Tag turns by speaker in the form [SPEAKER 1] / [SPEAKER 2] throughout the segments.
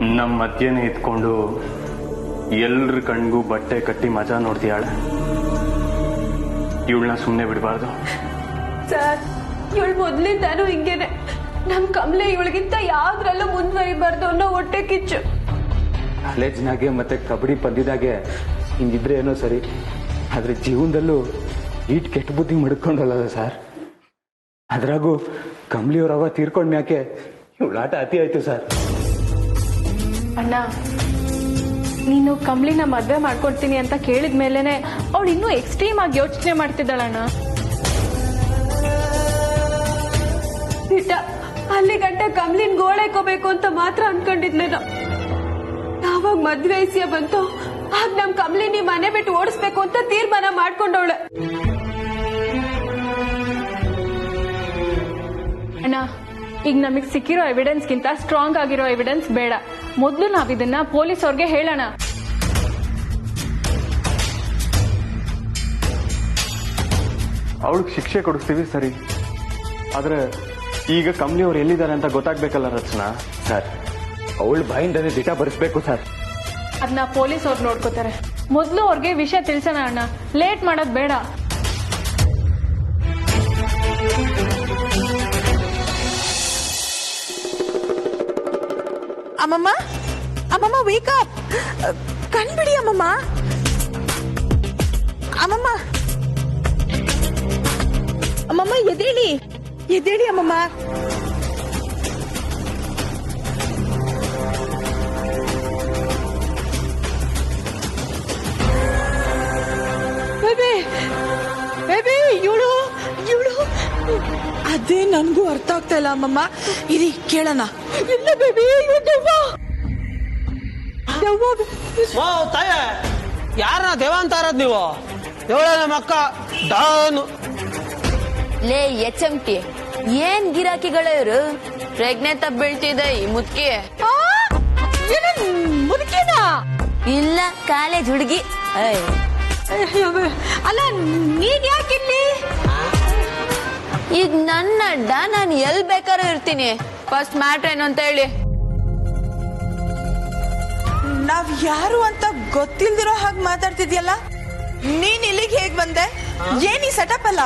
[SPEAKER 1] ನಮ್ಮ ಮಧ್ಯೆನೇ ಇದ್ಕೊಂಡು ಎಲ್ರ ಕಣ್ಗೂ ಬಟ್ಟೆ ಕಟ್ಟಿ ಮಜಾ ನೋಡ್ತೀಯಾಳೆ. ಇವಳನ್ನ ಸುಮ್ಮನೆ ಬಿಡಬಾರ್ದು.
[SPEAKER 2] ಸರ್, ಇವಳು ಮೊದ್ಲಿಂದಾನು ಹಿಂಗೇನೆ. ನಮ್ ಕಮಲೆ ಇವಳಿಗಿಂತ ಯಾವ್ದ್ರಲ್ಲೂ ಮುಂದುವರಿಬಾರ್ದು ಅನ್ನೋ ಹೊಟ್ಟೆ ಕಿಚ್ಚು.
[SPEAKER 3] ಕಾಲೇಜ್ನಾಗೆ ಮತ್ತೆ ಕಬಡ್ಡಿ ಪಂದ್ಯದಾಗೆ ಹಿಂಗಿದ್ರೆ ಏನೋ ಸರಿ, ಆದ್ರೆ ಜೀವನದಲ್ಲೂ ಈಟ್ ಕೆಟ್ಟ ಬುದ್ಧಿ ಮಡ್ಕೊಂಡಲ್ಲ ಸರ್. ಅದ್ರಾಗೂ ಕಮಲಿಯವ್ರವ ತೀರ್ಕೊಂಡ್ಮ್ಯಾಕೆ ಇವಳಾಟ ಅತಿ ಆಯ್ತು ಸರ್.
[SPEAKER 2] ಅಣ್ಣ, ನೀನು ಕಮಲಿನ ಮದ್ವೆ ಮಾಡ್ಕೊಡ್ತೀನಿ ಅಂತ ಕೇಳಿದ ಮೇಲೆನೆ ಅವಳು ಇನ್ನೂ ಎಕ್ಸ್ಟ್ರೀಮ್ ಆಗಿ ಯೋಚನೆ ಮಾಡ್ತಿದ್ದಾಳಣ್ಣ. ಅಲ್ಲಿ ಗಂಟ ಕಮಲಿನ್ ಗೋಳೈಕೋಬೇಕು ಅಂತ ಮಾತ್ರ ಅನ್ಕೊಂಡಿದ್ನೇನು. ಯಾವಾಗ ಮದ್ವೆ ವಿಷಯ ಬಂತು ಆಗ ನಮ್ ಕಮಲಿ ನೀ ಮನೆ ಬಿಟ್ಟು ಓಡಿಸ್ಬೇಕು ಅಂತ ತೀರ್ಮಾನ ಮಾಡ್ಕೊಂಡವಳೆ. ಅಣ್ಣ, ಈಗ ನಮಗ್ ಸಿಕ್ಕಿರೋ ಎವಿಡೆನ್ಸ್ಗಿಂತ ಸ್ಟ್ರಾಂಗ್ ಆಗಿರೋ ಎವಿಡೆನ್ಸ್ ಬೇಡ. ಮೊದಲು ನಾವಿದನ್ನ ಪೊಲೀಸ್ ಅವ್ರಿಗೆ ಹೇಳೋಣ.
[SPEAKER 1] ಅವಳಿಗೆ ಶಿಕ್ಷೆ ಕೊಡಿಸ್ತೀವಿ ಸರಿ, ಆದ್ರೆ ಈಗ ಕಮಲಿ ಅವ್ರು ಎಲ್ಲಿದ್ದಾರೆ ಅಂತ ಗೊತ್ತಾಗ್ಬೇಕಲ್ಲ ರಚನಾ.
[SPEAKER 3] ಸರ್, ಅವಳ ಬಾಯಿಂದನೇ ದಿಟ ಬರೆಸ್ಬೇಕು ಸರ್.
[SPEAKER 2] ಅದನ್ನ ಪೊಲೀಸ್ ಅವ್ರು ನೋಡ್ಕೋತಾರೆ. ಮೊದಲು ಅವ್ರಿಗೆ ವಿಷಯ ತಿಳಿಸೋಣ ಅಣ್ಣ, ಲೇಟ್ ಮಾಡೋದ್ ಬೇಡ.
[SPEAKER 4] ಅಮ್ಮಮ್ಮ, ಅಮ್ಮಮ್ಮ, ವೇಕ್ ಅಪ್. ಕಣ್ಬಿಡಿ ಅಮ್ಮಮ್ಮ. ಅಮ್ಮಮ್ಮ, ಅಮ್ಮಮ್ಮ, ಎದ್ದೇಳಿ, ಎದ್ದೇಳಿ ಅಮ್ಮಮ್ಮ. ಬೇಬಿ, ಬೇಬಿ, ಇವಳು ಇವಳು ಅದೇ ನನ್ಗೂ ಅರ್ಥ ಆಗ್ತಾ ಇಲ್ಲ ಅಮ್ಮಮ್ಮ. ಇರಿ ಕೇಳೋಣ. ಇಲ್ಲ ಬೇಬಿ,
[SPEAKER 5] ತಾಯ ಯಾರ ದೇವ ಅಂತ ಇರೋದ್ ನೀವು? ದೇವಳ ನಮ್ಮ ಅಕ್ಕ ಡಾನು.
[SPEAKER 6] ಲೇ ಎಚ್ಎಂಟಿ, ಏನ್ ಗಿರಾಕಿಗಳ ಇವರು? ಪ್ರೆಗ್ನೆಂಟ್ ಆಗಿ ಬೀಳ್ತಿದೆ ಈ ಮುದ್ಕಿ.
[SPEAKER 4] ಮುದುಕಿನಾ?
[SPEAKER 6] ಇಲ್ಲ, ಕಾಲೇಜ್ ಹುಡುಗಿ.
[SPEAKER 4] ಅಲ್ಲ, ನೀನ್ ಯಾಕಿಲ್ಲಿ?
[SPEAKER 6] ಈಗ ನನ್ನ ಅಡ್ಡ, ನಾನು ಎಲ್ ಬೇಕಾದ್ರೂ ಇರ್ತೀನಿ. ಫಸ್ಟ್ ಮ್ಯಾಟ್ರ್ ಏನು ಅಂತ ಹೇಳಿ.
[SPEAKER 4] ನಾವ್ ಯಾರು ಅಂತ ಗೊತ್ತಿಲ್ದಿರೋ ಹಾಗೆ ಮಾತಾಡ್ತಿದ್ಯಲ್ಲ. ನೀನ್ ಇಲ್ಲಿಗೆ ಹೇಗ್ ಬಂದೆ? ಏನಿ ಸೆಟಪ್ ಅಲ್ಲ?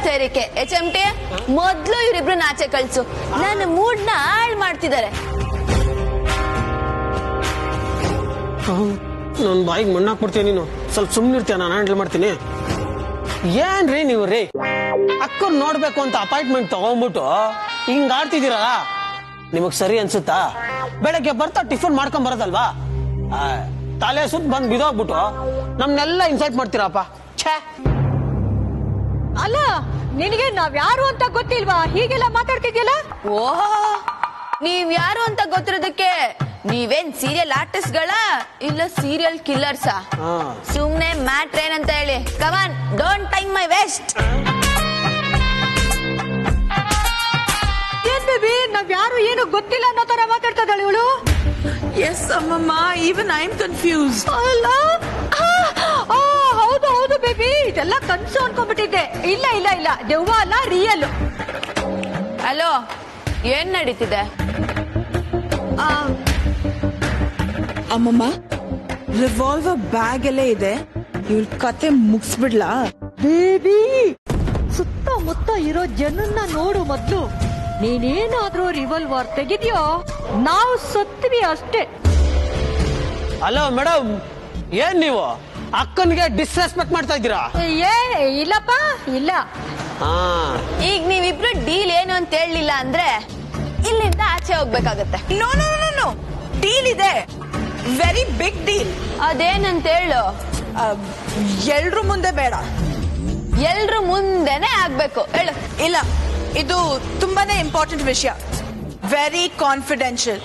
[SPEAKER 6] ತೆರಿಕೆ ಎಚ್ಎಂಟಿ, ಮೊದ್ಲು ಇವರಿಬ್ರು ನಾಚೆ ಕಳ್ಸು. ನನ್ನ ಮೂಡ್ನ ಹಾಳ್ ಮಾಡ್ತಿದ್ದಾರೆ.
[SPEAKER 5] ನನ್ ಬಾಯಿಗೆ ಮಣ್ಣಾಕ್ಬಿಡ್ತೀನಿ. ನೀನು ಸ್ವಲ್ಪ ಸುಮ್ನಿರ್ತೀಯ, ನಾನು ಹ್ಯಾಂಡಲ್ ಮಾಡ್ತೀನಿ. ಏನ್ರಿ ನೀವು ರೀ, ಅಕ್ಕರ್ ನೋಡ್ಬೇಕು ಅಂತ ಅಪಾಯಿಂಟ್ಮೆಂಟ್ ತಗೊಂಡ್ಬಿಟ್ಟು ಹಿಂಗ್ ಆಡ್ತಿದ್ದೀರಲ್ಲ, ನಿಮಗ್ ಸರಿ ಅನ್ಸುತ್ತಾ? ಬೆಳಗ್ಗೆ ಬರ್ತಾ ಟಿಫನ್ ಮಾಡ್ಕೊಂಡ್ ಬರೋದಲ್ವಾ? ತಲೆ ಸುತ್ತ ಬಂದ್ ಬಿದೋಗ್ಬಿಟ್ಟು ನಮ್ನೆಲ್ಲ ಇನ್ಸಲ್ಟ್ ಮಾಡ್ತೀರಪ್ಪ. ಛೇ,
[SPEAKER 4] ಅಲ್ಲ, ನಿನಗೆ ನಾವ್ ಯಾರು ಅಂತ ಗೊತ್ತಿಲ್ವಾ? ಹೀಗೆಲ್ಲ ಮಾತಾಡ್ತಿದ್ಯಲ್ಲ.
[SPEAKER 6] ಓಹೋ, ನೀವ್ ಯಾರು ಅಂತ ಗೊತ್ತಿರೋದಕ್ಕೆ ನೀವೇನ್ ಸೀರಿಯಲ್ ಆರ್ಟಿಸ್ಟ್ ಗಳ ಇಲ್ಲ ಸೀರಿಯಲ್ ಕಿಲ್ಲರ್ಸಾ? ಸುಮ್ನೆ ಮ್ಯಾಟ್ರ್ ಏನಂತ ಹೇಳಿ. ಕಮಾನ್, ಡೋಂಟ್ ಟೈಮ್ ಮೈ ವೇಸ್ಟ್.
[SPEAKER 4] ಏನ್ ಬೇಬಿ, ನಾವ್ ಯಾರು ಏನು ಗೊತ್ತಿಲ್ಲ ಅನ್ನೋ ತರ ಮಾತಾಡ್ತಾ ಇದ್ದಾಳೆ ಇವಳು. ಎಸ್ ಅಮ್ಮಮ್ಮ, ಈವನ್ ಐ ಆಮ್ ಕನ್ಫ್ಯೂಸ್. ಅಲ್ಲ, ಹೌದು ಹೌದು ಬೇಬಿ, ಇದೆಲ್ಲ ಕನ್ಸು ಅನ್ಕೊಂಡ್ಬಿಟ್ಟಿದ್ದೆ. ಇಲ್ಲ ಇಲ್ಲ ಇಲ್ಲ, ದೆವ್ವ ಅಲ್ಲ, ರಿಯಲ್.
[SPEAKER 6] ಹಲೋ, ಏನ್ ನಡೀತಿದೆ?
[SPEAKER 4] ಅಮ್ಮಮ್ಮ, ರಿವಾಲ್ವರ್ ಬ್ಯಾಗ್ ಎಲ್ಲ ಇದೆ. ಇವಳ ಕತೆ ಮುಗಿಸ್ಬಿಡ್ಲಾ? ಬೇಬಿ, ಸುತ್ತಮುತ್ತ ಇರೋ ಜನನ್ನ ನೋಡು ಮೊದ್ಲು. ನೀನೇನಾದ್ರೂ ರಿವಾಲ್ವರ್ ತೆಗಿದ್ಯೋ ನಾವು ಸತ್ವಿ ಅಷ್ಟೇ.
[SPEAKER 5] ಹಲೋ ಮೇಡಮ್, ಏನ್ ನೀವು ಅಕ್ಕನ್ಗೆ ಡಿಸ್ರೆಸ್ಪೆಕ್ಟ್ ಮಾಡ್ತಾ ಇದ್ದೀರಾ?
[SPEAKER 4] ಇಲ್ಲಪ್ಪ, ಇಲ್ಲ.
[SPEAKER 6] ಈಗ ನೀವಿಬ್ರು ಡೀಲ್ ಏನು ಅಂತ ಹೇಳಲಿಲ್ಲ ಅಂದ್ರೆ ಇಲ್ಲಿಂದ ಆಚೆ ಹೋಗ್ಬೇಕಾಗತ್ತೆ.
[SPEAKER 4] No no no no, deal ಇದೆ, ವೆರಿ ಬಿಗ್ ಡೀಲ್.
[SPEAKER 6] ಅದೇನಂತ ಹೇಳು.
[SPEAKER 4] ಎಲ್ರು ಮುಂದೆ ಬೇಡ,
[SPEAKER 6] ಎಲ್ರು ಮುಂದೆನೆ ಆಗ್ಬೇಕು. ಹೇಳು.
[SPEAKER 4] ಇಲ್ಲ, ಇದು ತುಂಬಾನೇ ಇಂಪಾರ್ಟೆಂಟ್ ವಿಷಯ, ವೆರಿ ಕಾನ್ಫಿಡೆನ್ಷಿಯಲ್.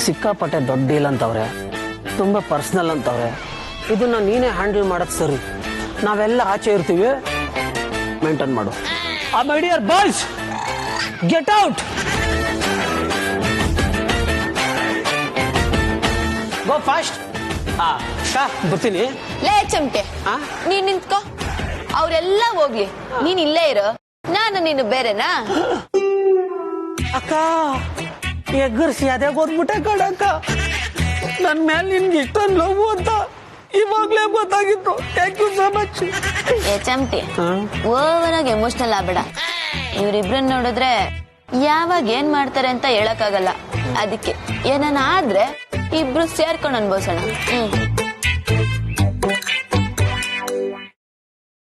[SPEAKER 5] ಸಿಕ್ಕಾಪಟ್ಟೆ ದೊಡ್ಡ ಡೀಲ್ ಅಂತವ್ರೆ, ತುಂಬಾ ಪರ್ಸನಲ್ ಅಂತವ್ರೆ. ಇದನ್ನ ನೀನೇ ಹ್ಯಾಂಡಲ್ ಮಾಡೋದು ಸರಿ. ನಾವೆಲ್ಲ ಆಚೆ ಇರ್ತೀವಿ, ಮೇಂಟೈನ್ ಮಾಡು. My dear boys, get out, go fast. ಬರ್ತೀನಿ.
[SPEAKER 6] ಲೇ ಚಮಟೆ, ನೀನ್ ನಿಂತ್ಕೋ. ಅವರೆಲ್ಲ ಹೋಗ್ಲಿ, ನೀನ್ ಇಲ್ಲೇ ಇರು. ನಾನು ನೀನು ಬೇರೆನಾ?
[SPEAKER 5] ಅಕ್ಕ ಎಗ್ಗರ್ಸಿ ಅದೇ ಓದ್ಬಿಟ್ಟೆ ಕಣಕ್ಕ. ನನ್ ಮೇಲೆ ನಿನ್ಗೆ ಇಷ್ಟೊಂದು ಲವ್ ಅಂತ ಇವಾಗ್ಲೇ ಗೊತ್ತಾಗಿತ್ತು. Thank you so much.
[SPEAKER 6] ಚಮಟಿ ಓವರ್ ಆಗಿ ಎಮೋಷನಲ್ ಆಗ್ಬೇಡ. ಇವ್ರಿಬ್ರನ್ನ ನೋಡಿದ್ರೆ ಯಾವಾಗ ಏನ್ ಮಾಡ್ತಾರೆ ಅಂತ ಹೇಳಕ್ಕಾಗಲ್ಲ. ಅದಕ್ಕೆ ಏನನ್ನ ಆದ್ರೆ ಇಬ್ರು ಸೇರ್ಕೊಂಡು ಅನ್ಭವಿಸೋಣ.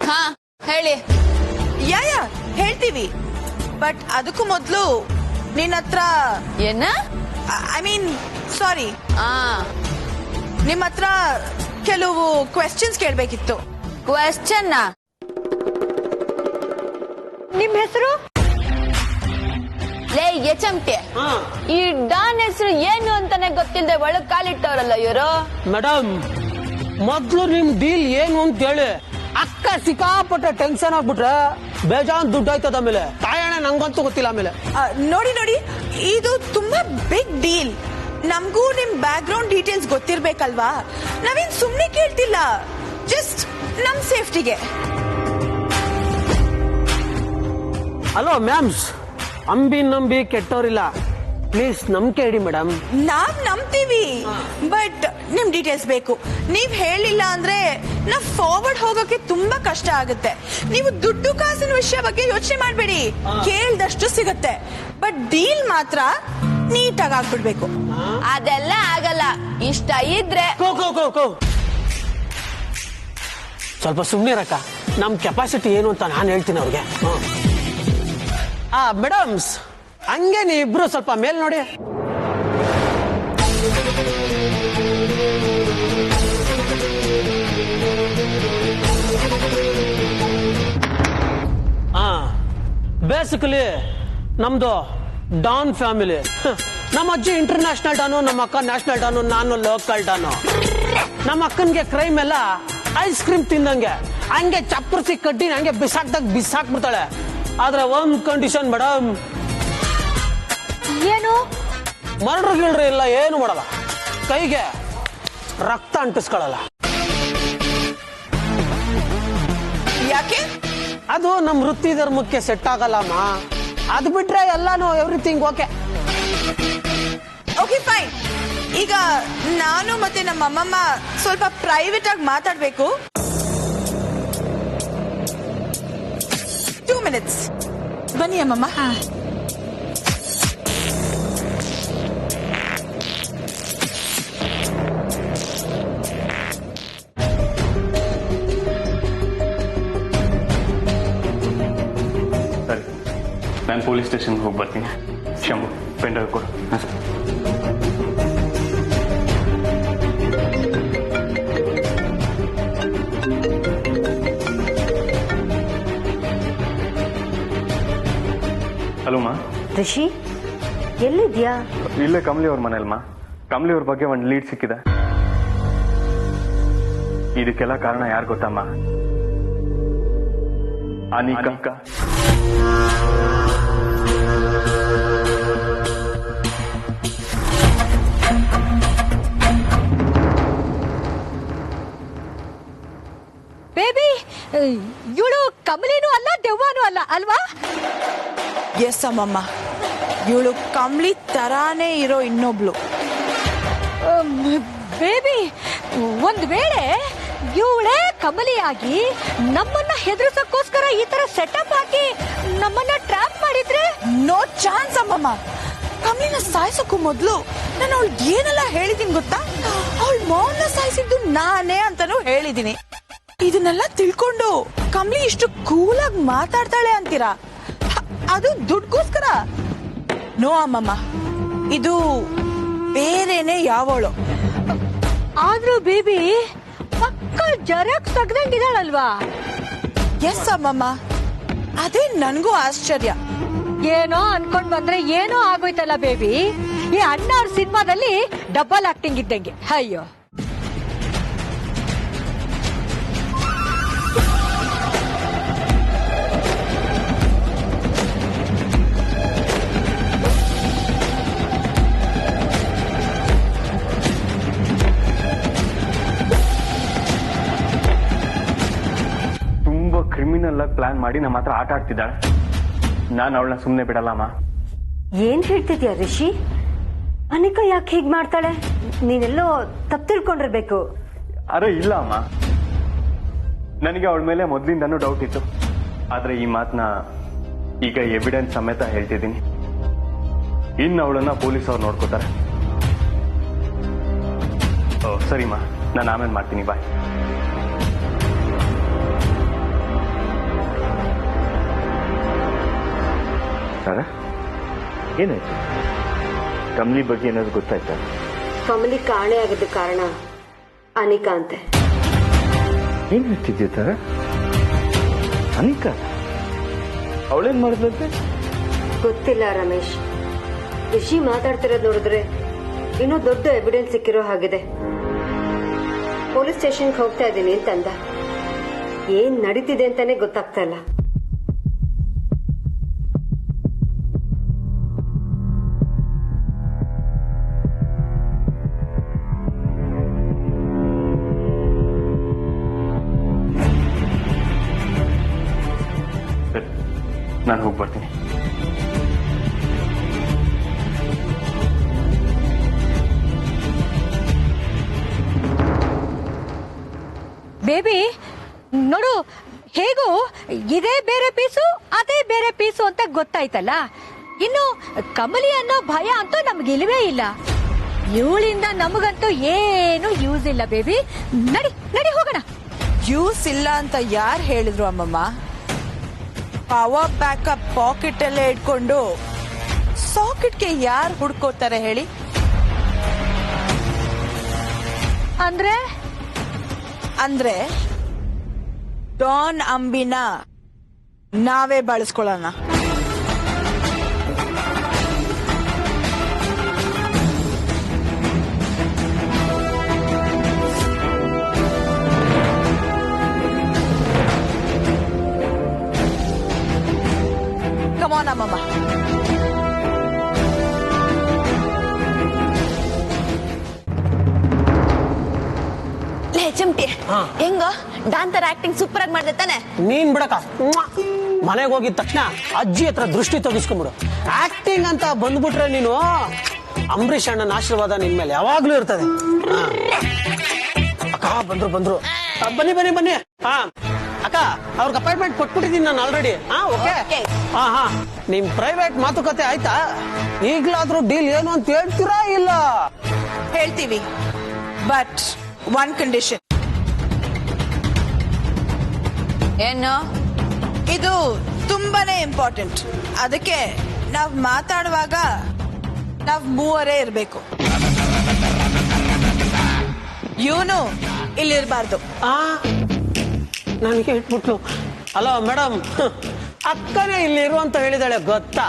[SPEAKER 6] ಹಾ ಹೇಳಿ.
[SPEAKER 4] ಯಾ ಹೇಳ್ತೀವಿ, ಬಟ್ ಅದಕ್ಕೂ ಮೊದ್ಲು ನಿನ್ನ ಹತ್ರ
[SPEAKER 6] ಏನ
[SPEAKER 4] ಐ ಮೀನ್ ಸಾರಿ
[SPEAKER 6] ಆ
[SPEAKER 4] ನಿಮ್ಮ ಹತ್ರ ಕೆಲವು ಕ್ವೆಶ್ಚನ್ಸ್ ಕೇಳ್ಬೇಕಿತ್ತು.
[SPEAKER 6] ಕ್ವೆಶ್ಚನ್?
[SPEAKER 2] ನಿಮ್ ಹೆಸರು?
[SPEAKER 6] ಲೇ ಎಚಮ್ಟೆ, ಈ ಡಾನ್ ಹೆಸರು ಏನು ಅಂತಾನೆ ಗೊತ್ತಿಲ್ಲದೆ ಒಳಗ್ ಕಾಲಿಟ್ಟವ್ರಲ್ಲ ಇವರು.
[SPEAKER 5] ಮೇಡಮ್ ಮೊದ್ಲು ನಿಮ್ ಡೀಲ್ ಏನು ಅಂತ ಹೇಳಿ. ಅಕ್ಕ ಸಿಕ್ಕಾಪಟ್ಟೆ ಟೆನ್ಷನ್ ಆಗ್ಬಿಟ್ರೆ ಬೇಜಾನ್ ದುಡ್ಡು ಆಯ್ತದ. ಆಮೇಲೆ ತಾಯಣ್ಣ ನಂಗಂತೂ ಗೊತ್ತಿಲ್ಲ. ಆಮೇಲೆ
[SPEAKER 4] ನೋಡಿ ಇದು ತುಂಬಾ ಬಿಗ್ ಡೀಲ್. ನಮಗೂ ನಿಮ್ ಬ್ಯಾಕ್ ಗ್ರೌಂಡ್ ಡೀಟೇಲ್ಸ್ ಗೊತ್ತಿರ್ಬೇಕಲ್ವಾ? ನಾವೇನ್ ಸುಮ್ನೆ ಕೇಳ್ತಿಲ್ಲ, ಜಸ್ಟ್ ನಮ್ ಸೇಫ್ಟಿಗೆ.
[SPEAKER 5] ಹಲೋ ಮ್ಯಾಮ್ಸ್, ಅಂಬಿ ನಂಬಿ ಕೆಟ್ಟೋರಿಲ್ಲ. ಪ್ಲೀಸ್ ನಂಬಿಕೆ ಇಡಿ ಮೇಡಮ್.
[SPEAKER 4] ನಾವ್ ನಂಬ್ತೀವಿ, ಬಟ್ ನಿಮ್ ಡೀಟೇಲ್ಸ್ ಬೇಕು. ನೀವ್ ಹೇಳಿಲ್ಲ ಅಂದ್ರೆ ನಾವ್ ಫಾರ್ವರ್ಡ್ ಹೋಗೋಕೆ ತುಂಬಾ ಕಷ್ಟ ಆಗುತ್ತೆ. ನೀವು ದುಡ್ಡು ಕಾಸಿನ ವಿಷಯ ಬಗ್ಗೆ ಯೋಚನೆ ಮಾಡ್ಬೇಡಿ, ಕೇಳ್ದಷ್ಟು ಸಿಗುತ್ತೆ. ಬಟ್ ಡೀಲ್ ಮಾತ್ರ ನೀಟಾಗಿ ಆಗ್ಬಿಡ್ಬೇಕು.
[SPEAKER 6] ಅದೆಲ್ಲ ಆಗಲ್ಲ. ಇಷ್ಟ ಇದ್ರೆ
[SPEAKER 5] ಕೋ ಸ್ವಲ್ಪ ಸುಮ್ನೆ ಇರಕ್ಕ. ನಮ್ ಕೆಪಾಸಿಟಿ ಏನು ಅಂತ ನಾನು ಹೇಳ್ತೀನಿ ಅವ್ರಿಗೆ. ಮೇಡಮ್ಸ್ ಹಂಗೆ ನೀ ಇಬ್ರು ಸ್ವಲ್ಪ ಮೇಲ್ ನೋಡಿ. ಬೇಸಿಕಲಿ ನಮ್ದು ಡಾನ್ ಫ್ಯಾಮಿಲಿ. ನಮ್ಮ ಅಜ್ಜಿ ಇಂಟರ್ನ್ಯಾಷನಲ್ ಡಾನು, ನಮ್ಮ ಅಕ್ಕ ನ್ಯಾಷನಲ್ ಡಾನು, ನಾನು ಲೋಕಲ್ ಡಾನು. ನಮ್ಮ ಅಕ್ಕನ್ಗೆ ಕ್ರೈಮ್ ಎಲ್ಲ ಐಸ್ ಕ್ರೀಮ್ ತಿಂದಂಗೆ ಹಂಗೆ ಚಪ್ಪರ್ಸಿ ಕಡ್ಡಿ ಹಂಗೆ ಬಿಸಾಕ್ಬಿಡ್ತಾಳೆ. ಆದ್ರೆ ಒಂದ್ ಕಂಡೀಷನ್ ಮೇಡಮ್.
[SPEAKER 2] ಏನು?
[SPEAKER 5] ಮರ್ಡರ್ ಗಿಲ್ಡ್ರಿ ಇಲ್ಲ, ಏನು ಮಾಡಲ್ಲ. ಕೈಗೆ ರಕ್ತ ಅಂಟಿಸ್ಕೊಳ್ಳಲ್ಲ.
[SPEAKER 4] ಯಾಕೆ?
[SPEAKER 5] ಅದು ನಮ್ ವೃತ್ತಿ ಧರ್ಮಕ್ಕೆ ಸೆಟ್ ಆಗಲ್ಲಮ್ಮ. ಅದು ಬಿಟ್ರೆ ಎಲ್ಲಾನು ಎವ್ರಿಥಿಂಗ್ ಓಕೆ.
[SPEAKER 4] Okay fine. ಈಗ ನಾನು ಮತ್ತೆ ನಮ್ಮ ಅಮ್ಮಮ್ಮ ಸ್ವಲ್ಪ ಪ್ರೈವೇಟ್ ಆಗಿ ಮಾತಾಡ್ಬೇಕು. 2 minutes. ಬನ್ನಿ ಅಮ್ಮಮ್ಮ.
[SPEAKER 1] ಸರಿ, ನಾನು ಪೊಲೀಸ್ ಸ್ಟೇಷನ್ಗೆ ಹೋಗಿ ಬರ್ತೀನಿ. ಶಂಭು, ಪೆನ್ ಡ್ರೈವ್ ಕೊಡು. ಹಲೋ ಮಾ.
[SPEAKER 7] ರಿಷಿ ಎಲ್ಲಿದ್ಯಾ?
[SPEAKER 1] ಇಲ್ಲೇ ಕಮಲಿ ಅವ್ರ ಮನೇಲಮ್ಮ. ಕಮಲಿ ಅವ್ರ ಬಗ್ಗೆ ಒಂದು ಲೀಡ್ ಸಿಕ್ಕಿದೆ. ಇದಕ್ಕೆಲ್ಲ ಕಾರಣ ಯಾರು ಗೊತ್ತಮ್ಮ? ಅನಿಕಾ.
[SPEAKER 2] ಬೇಬಿ, ಇವಳು ಕಮಲಿನೂ ಅಲ್ಲ ದೆವ್ವನೂ ಅಲ್ಲ ಅಲ್ವಾ?
[SPEAKER 4] ಎಸ್ ಅಮ್ಮಮ್ಮ, ಇವಳು ಕಮ್ಲಿ ತರಾನೇ ಇರೋ ಇನ್ನೊಬ್ಳು.
[SPEAKER 2] ಬೇಬಿ, ಒಂದ್ ವೇಳೆ ಇವಳೇ ಕಮಲಿಯಾಗಿ ನಮ್ಮನ್ನ ಹೆದರ್ಸಕ್ಕೋಸ್ಕರ ಈ ತರ ಸೆಟಪ್ ಹಾಕಿ ನಮ್ಮನ್ನ ಟ್ರ್ಯಾಪ್ ಮಾಡಿದ್ರೆ?
[SPEAKER 4] ನೋ ಚಾನ್ಸ್ ಅಮ್ಮಮ್ಮ. ಕಮ್ಲಿನ ಸಾಯಿಸೋಕ್ಕೂ ಮೊದ್ಲು ನಾನು ಅವಳಿಗೆ ಏನೆಲ್ಲ ಹೇಳಿದೀನಿ ಗೊತ್ತಾ? ಅವಳ ಮೌನ ಸಾಯಿಸಿದ್ದು ನಾನೇ ಅಂತಾನೂ ಹೇಳಿದೀನಿ. ಇದನ್ನೆಲ್ಲ ತಿಳ್ಕೊಂಡು ಕಮ್ಲಿ ಇಷ್ಟು ಕೂಲಾಗಿ ಮಾತಾಡ್ತಾಳೆ ಅಂತೀರಾ? ಅದು ದುಡ್ಗೋಸ್ಕರ? ನೋ ಅಮ್ಮಮ್ಮ, ಇದು ಬೇರೆನೆ ಯಾವಳು.
[SPEAKER 2] ಆದ್ರೂ ಬೇಬಿ ಪಕ್ಕ ಜರಕ್ ತೆಗ್ದಂಗಿದಾಳಲ್ವಾ?
[SPEAKER 4] ಎಸ್ ಅಮ್ಮಮ್ಮ, ಅದೇ ನನ್ಗೂ ಆಶ್ಚರ್ಯ.
[SPEAKER 2] ಏನೋ ಅನ್ಕೊಂಡ್ ಬಂದ್ರೆ ಏನೋ ಆಗೋಯ್ತಲ್ಲ ಬೇಬಿ. ಈ ಅಣ್ಣ ಅವ್ರ ಸಿನಿಮಾದಲ್ಲಿ ಡಬಲ್ ಆಕ್ಟಿಂಗ್ ಇದ್ದಂಗೆ. ಅಯ್ಯೋ,
[SPEAKER 1] ಕ್ರಿಮಿನಲ್ ಆಗಿ ಪ್ಲಾನ್ ಮಾಡಿ ನಮ್ಮ ಹತ್ರ ಆಟ ಆಡ್ತಿದ್ದಾಳೆ. ನಾನು ಅವಳನ್ನ ಸುಮ್ಮನೆ ಬಿಡಲ್ಲಮ್ಮ.
[SPEAKER 7] ಏನ್ ಹೇಳ್ತಿದ್ಯಾ ರಿಷಿ? ಅನಿಕಾ ಯಾಕೆ ಹೀಗ್ ಮಾಡ್ತಾಳೆ? ನೀನೆಲ್ಲೋ ತಪ್ಪು ತಿಳ್ಕೊಂಡಿರ್ಬೇಕು.
[SPEAKER 1] ಅರೆ ಇಲ್ಲ ಅಮ್ಮ, ನನಗೆ ಅವಳ ಮೇಲೆ ಮೊದಲಿಂದನೂ ಡೌಟ್ ಇತ್ತು. ಆದ್ರೆ ಈ ಮಾತನ್ನ ಈಗ ಎವಿಡೆನ್ಸ್ ಸಮೇತ ಹೇಳ್ತಿದ್ದೀನಿ. ಇನ್ನು ಅವಳನ್ನ ಪೊಲೀಸ್ ಅವ್ರು ನೋಡ್ಕೋತಾರೆ. ಸರಿಮ್ಮ, ನಾನು ಆಮೇಲೆ ಮಾಡ್ತೀನಿ. ಬಾಯ್.
[SPEAKER 8] ಸರ, ಏನಾಯ್ತು? ಕಮಲಿ ಬಗ್ಗೆ ಏನಾದ್ರು ಗೊತ್ತಾಯ್ತಾ?
[SPEAKER 7] ಕಮಲಿ ಕಾಣೆ ಆಗಿದ್ದ ಕಾರಣ ಅನಿಕಾ ಅಂತೆ.
[SPEAKER 8] ಏನ್ ಹೇಳ್ತಿದ್ಯಾ ಸರ? ಅನಿಕಾ ಅವಳೇನ್ ಮಾಡಿದ್ಲಂತೆ?
[SPEAKER 7] ಗೊತ್ತಿಲ್ಲ ರಮೇಶ್. ರಿಷಿ ಮಾತಾಡ್ತಿರೋದ್ ನೋಡಿದ್ರೆ ಇನ್ನೂ ದೊಡ್ಡ ಎವಿಡೆನ್ಸ್ ಸಿಕ್ಕಿರೋ ಹಾಗಿದೆ. ಪೊಲೀಸ್ ಸ್ಟೇಷನ್ಗೆ ಹೋಗ್ತಾ ಇದ್ದೀನಿ ಅಂತಂದ. ಏನ್ ನಡೀತಿದೆ ಅಂತಾನೆ ಗೊತ್ತಾಗ್ತಾ ಇಲ್ಲ.
[SPEAKER 1] ನಾನು ಹೋಗಿ ಬರ್ತೀನಿ.
[SPEAKER 9] ಬೇಬಿ ನೋಡು, ಹೇಗೂ ಇದೇ ಬೇರೆ ಪೀಸು ಅದೇ ಬೇರೆ ಪೀಸು ಅಂತ ಗೊತ್ತಾಯ್ತಲ್ಲ. ಇನ್ನು ಕಮಲಿ ಅನ್ನೋ ಭಯ ಅಂತೂ ನಮ್ಗೆ ಇಲ್ವೇ ಇಲ್ಲ. ಇವಳಿಂದ ನಮಗಂತೂ ಏನು ಯೂಸ್ ಇಲ್ಲ ಬೇಬಿ. ನಡಿ ನಡಿ ಹೋಗೋಣ.
[SPEAKER 4] ಯೂಸ್ ಇಲ್ಲ ಅಂತ ಯಾರು ಹೇಳಿದ್ರು ಅಮ್ಮಮ್ಮ? ಪವರ್ ಬ್ಯಾಕಪ್ ಪಾಕೆಟ್ ಅಲ್ಲೇ ಇಟ್ಕೊಂಡು ಸಾಕೆಟ್ಗೆ ಯಾರು ಹುಡ್ಕೋತಾರೆ ಹೇಳಿ? ಅಂದ್ರೆ ಡಾನ್ ಅಂಬಿನ ನಾವೇ ಬಳಸ್ಕೊಳ್ಳೋಣ. Come on, ಅಮ್ಮಮ್ಮ.
[SPEAKER 6] ಚಿಮ್ಟಿ ಹೆಂಗ ಡಾನ್ ತರ ಆಕ್ಟಿಂಗ್ ಸೂಪರ್ ಆಗಿ ಮಾಡ್ದೆ ತಾನೆ?
[SPEAKER 5] ನೀನ್ ಬಿಡಕ ಮನೆಗೆ ಹೋಗಿದ ತಕ್ಷಣ ಅಜ್ಜಿ ಹತ್ರ ದೃಷ್ಟಿ ತೆಗಿಸ್ಕೊಂಡ್ಬಿಡು. ಆಕ್ಟಿಂಗ್ ಅಂತ ಬಂದ್ಬಿಟ್ರೆ ನೀನು ಅಂಬರೀಷ್ ಅಣ್ಣನ ಆಶೀರ್ವಾದ ನಿನ್ ಮೇಲೆ ಯಾವಾಗ್ಲೂ ಇರ್ತದೆ. ಅಕ್ಕ ಬಂದ್ರು ಬನ್ನಿ ಬನ್ನಿ ಬನ್ನಿ. ಹಾ ಅಕ್ಕ, ಅವ್ರಿಗೆ ಅಪಾಯಿಂಟ್ಮೆಂಟ್ ಕೊಟ್ಬಿಟ್ಟಿದ್ದೀನಿ ನಾನು ಆಲ್ರೆಡಿ. ಓಕೆ. ಹಾ ನಿಮ್ ಪ್ರೈವೇಟ್ ಮಾತುಕತೆ ಆಯ್ತಾ? ಈಗ್ಲಾದ್ರೂ ಡೀಲ್ ಏನು ಅಂತ ಹೇಳ್ತೀರಾ ಇಲ್ಲ?
[SPEAKER 4] ಹೇಳ್ತೀವಿ, ಬಟ್ ಒನ್ ಕಂಡೀಷನ್.
[SPEAKER 6] ಏನು?
[SPEAKER 4] ಇದು ತುಂಬಾನೇ ಇಂಪಾರ್ಟೆಂಟ್. ಅದಕ್ಕೆ ನಾವ್ ಮಾತಾಡುವಾಗ ನಾವ್ ಮೂವರೇ ಇರ್ಬೇಕು. ಇವನು ಇಲ್ಲಿರ್ಬಾರ್ದು.
[SPEAKER 5] ನನಗೆ ಇಟ್ಬಿಟ್ಲು. ಹಲೋ ಮೇಡಮ್, ಅಕ್ಕನೇ ಇಲ್ಲಿ ಇರು ಅಂತ ಹೇಳಿದಾಳೆ ಗೊತ್ತಾ?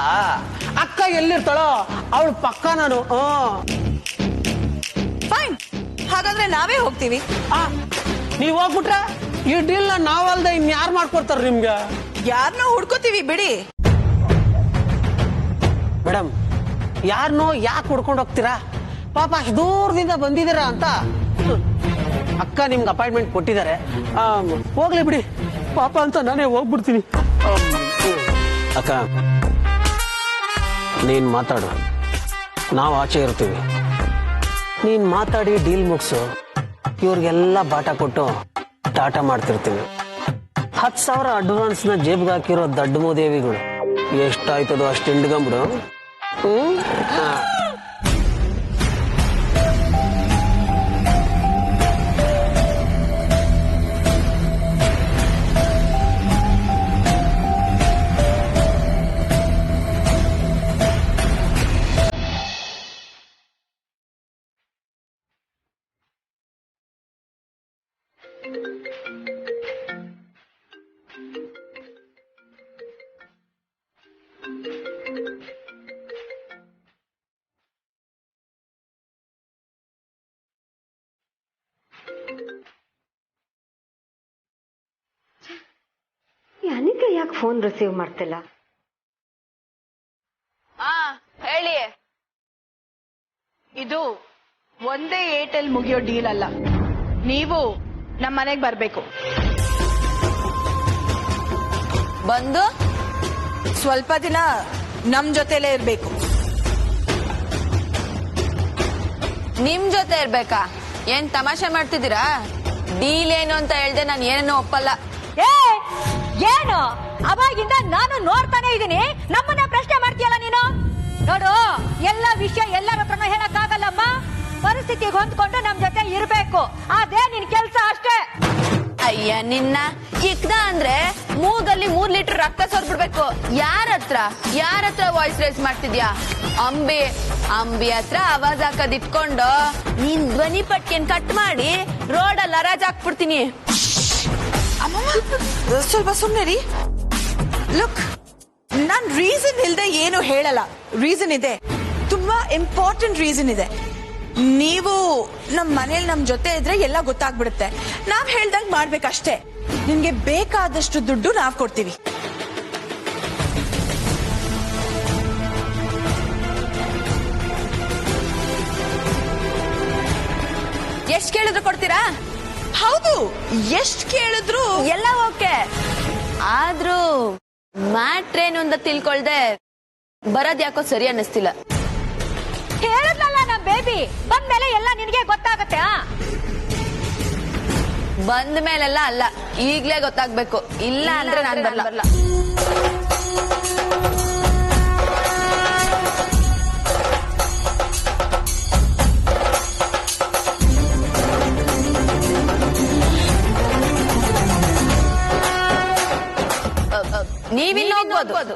[SPEAKER 5] ಅಕ್ಕ ಎಲ್ಲಿರ್ತಾಳೋ ಅವಳು ಪಕ್ಕ ನಾನು.
[SPEAKER 4] ಫೈನ್, ಹಾಗಾದ್ರೆ ನಾವೇ ಹೋಗ್ತೀವಿ.
[SPEAKER 5] ನೀವ್ ಹೋಗ್ಬಿಟ್ರೆ ಈ ಡೀಲ್ ನಾವಲ್ದೆ ಇನ್ಯಾರು ಮಾಡ್ಕೊಡ್ತಾರ ನಿಮ್ಗೆ?
[SPEAKER 4] ಯಾರನ್ನೋ ಹುಡ್ಕೋತೀವಿ ಬಿಡಿ.
[SPEAKER 5] ಮೇಡಮ್, ಯಾರನ್ನೋ ಯಾಕೆ ಹುಡ್ಕೊಂಡು ಹೋಗ್ತೀರಾ? ಪಾಪ ಅಷ್ಟು ದೂರದಿಂದ ಬಂದಿದ್ದೀರಾ ಅಂತ ಅಕ್ಕ ನಿಮ್ಗೆ ಅಪಾಯಿಂಟ್ಮೆಂಟ್ ಕೊಟ್ಟಿದ್ದಾರೆ. ಹೋಗ್ಲಿ ಬಿಡಿ ಪಾಪ ಅಂತ ನಾನೇ ಹೋಗ್ಬಿಡ್ತೀನಿ. ಅಕ್ಕ, ನೀನ್ ಮಾತಾಡು, ನಾವು ಆಚೆ ಇರ್ತೀವಿ. ನೀನ್ ಮಾತಾಡಿ ಡೀಲ್ ಮುಗಿಸು. ಇವ್ರಿಗೆಲ್ಲ ಬಾಟ ಕೊಟ್ಟು ಟಾಟಾ ಮಾಡ್ತಿರ್ತೀವಿ. 10,000 ಅಡ್ವಾನ್ಸ್ ನ ಜೇಬ್ಗೆ ಹಾಕಿರೋ ದಡ್ಡ ಮೋದೇವಿಗಳು ಎಷ್ಟಾಯ್ತದೋ ಅಷ್ಟು ಹಿಂಡ್ಗಂಬಿಡು.
[SPEAKER 7] ಅನಿಕಾ ಯಾಕೆ ಫೋನ್ ರಿಸೀವ್ ಮಾಡ್ತಿಲ್ಲ?
[SPEAKER 6] ಹೇಳಿ.
[SPEAKER 4] ಇದು ಒಂದೇ ಏಟಲ್ ಮುಗಿಯೋ ಡೀಲ್ ಅಲ್ಲ. ನೀವು ನಮ್ಮ ಮನೆಗೆ ಬರ್ಬೇಕು.
[SPEAKER 6] ಬಂದು
[SPEAKER 4] ಸ್ವಲ್ಪ ದಿನ ನಮ್ ಜೊತೆಲೇ ಇರ್ಬೇಕು.
[SPEAKER 6] ನಿಮ್ ಜೊತೆ ಇರ್ಬೇಕಾ? ಏನ್ ತಮಾಷೆ ಮಾಡ್ತಿದ್ದೀರಾ? ಡೀಲ್ ಏನು ಅಂತ ಹೇಳ್ದೆ ನಾನು ಏನನ್ನೂ ಒಪ್ಪಲ್ಲ.
[SPEAKER 9] ಏ ಏನು ಅವಾಗಿಂದ ನಾನು ನೋಡ್ತಾನೆ ಇದ್ದೀನಿ, ನಮ್ಮನ್ನ ಪ್ರಶ್ನೆ ಮಾಡ್ತೀಯಲ್ಲ ನೀನು. ನೋಡು, ಎಲ್ಲ ವಿಷಯ ಎಲ್ಲರ ಹತ್ರನೂ ಹೇಳಕ್ಕಾಗಲ್ಲಮ್ಮ. ಪರಿಸ್ಥಿತಿಗೆ ಹೊಂದ್ಕೊಂಡು ನಮ್ ಜೊತೆ ಇರ್ಬೇಕು, ಅದೇ ನಿನ್ ಕೆಲ್ಸ ಅಷ್ಟೇ.
[SPEAKER 6] ಅಯ್ಯ ನಿನ್ನ ಇಕ್ದ ಅಂದ್ರೆ ಮೂಗಲ್ಲಿ 3 ಲೀಟರ್ ರಕ್ತ ಸೋರ್ಬಿಡ್ಬೇಕು. ಯಾರ ಹತ್ರ ವಾಯ್ಸ್ ರೈಸ್ ಮಾಡ್ತಿದ್ಯಾ? ಅಂಬಿ ಹತ್ರ ಆವಾಜ್ ಹಾಕದ್ ಇಟ್ಕೊಂಡು ನೀನ್ ಧ್ವನಿ ಪಟ್ಕೆನ್ ಕಟ್ ಮಾಡಿ ರೋಡಲ್ಲಿ ಹರಾಜ್ ಹಾಕ್ಬಿಡ್ತೀನಿ.
[SPEAKER 4] ಅಮ್ಮಮ್ಮ ಸ್ವಲ್ಪ ಸುಮ್ನೆ ರೀ. ಲುಕ್, ನಾನ್ ರೀಸನ್ ಇಲ್ದೆ ಏನು ಹೇಳಲ್ಲ. ರೀಸನ್ ಇದೆ, ತುಂಬಾ ಇಂಪಾರ್ಟೆಂಟ್ ರೀಸನ್ ಇದೆ. ನೀವು ನಮ್ ಮನೇಲಿ ನಮ್ ಜೊತೆ ಇದ್ರೆ ಎಲ್ಲ ಗೊತ್ತಾಗ್ಬಿಡುತ್ತೆ. ನಾವ್ ಹೇಳ್ದಂಗ್ ಮಾಡ್ಬೇಕಷ್ಟೇ. ನಿನ್ಗೆ ಬೇಕಾದಷ್ಟು ದುಡ್ಡು ನಾವ್ ಕೊಡ್ತೀವಿ.
[SPEAKER 6] ಎಷ್ಟ್ ಕೇಳಿದ್ರು ಕೊಡ್ತೀರಾ?
[SPEAKER 4] ಹೌದು, ಎಷ್ಟ್ ಕೇಳಿದ್ರು
[SPEAKER 6] ಎಲ್ಲ ಓಕೆ. ಆದ್ರೂ ಮ್ಯಾಟ್ರೇನು ಅಂತ ತಿಳ್ಕೊಳ್ದೆ ಬರೋದ್ ಯಾಕೋ ಸರಿ ಅನ್ನಿಸ್ತಿಲ್ಲ.
[SPEAKER 9] ಹೇಳಿದ್ನಲ್ಲ ನಮ್ ಬೇಬಿ ಬಂದ್ಮೇಲೆ ಎಲ್ಲ ನಿನಗೆ ಗೊತ್ತಾಗತ್ತೆ.
[SPEAKER 6] ಬಂದ ಮೇಲೆಲ್ಲ ಅಲ್ಲ, ಈಗ್ಲೇ ಗೊತ್ತಾಗ್ಬೇಕು. ಇಲ್ಲ ಅಂದ್ರೆ ನಾನ್ ಬರಲ್ಲ. ನೀವಿನ್ನು ಹೋಗ್ಬೋದು.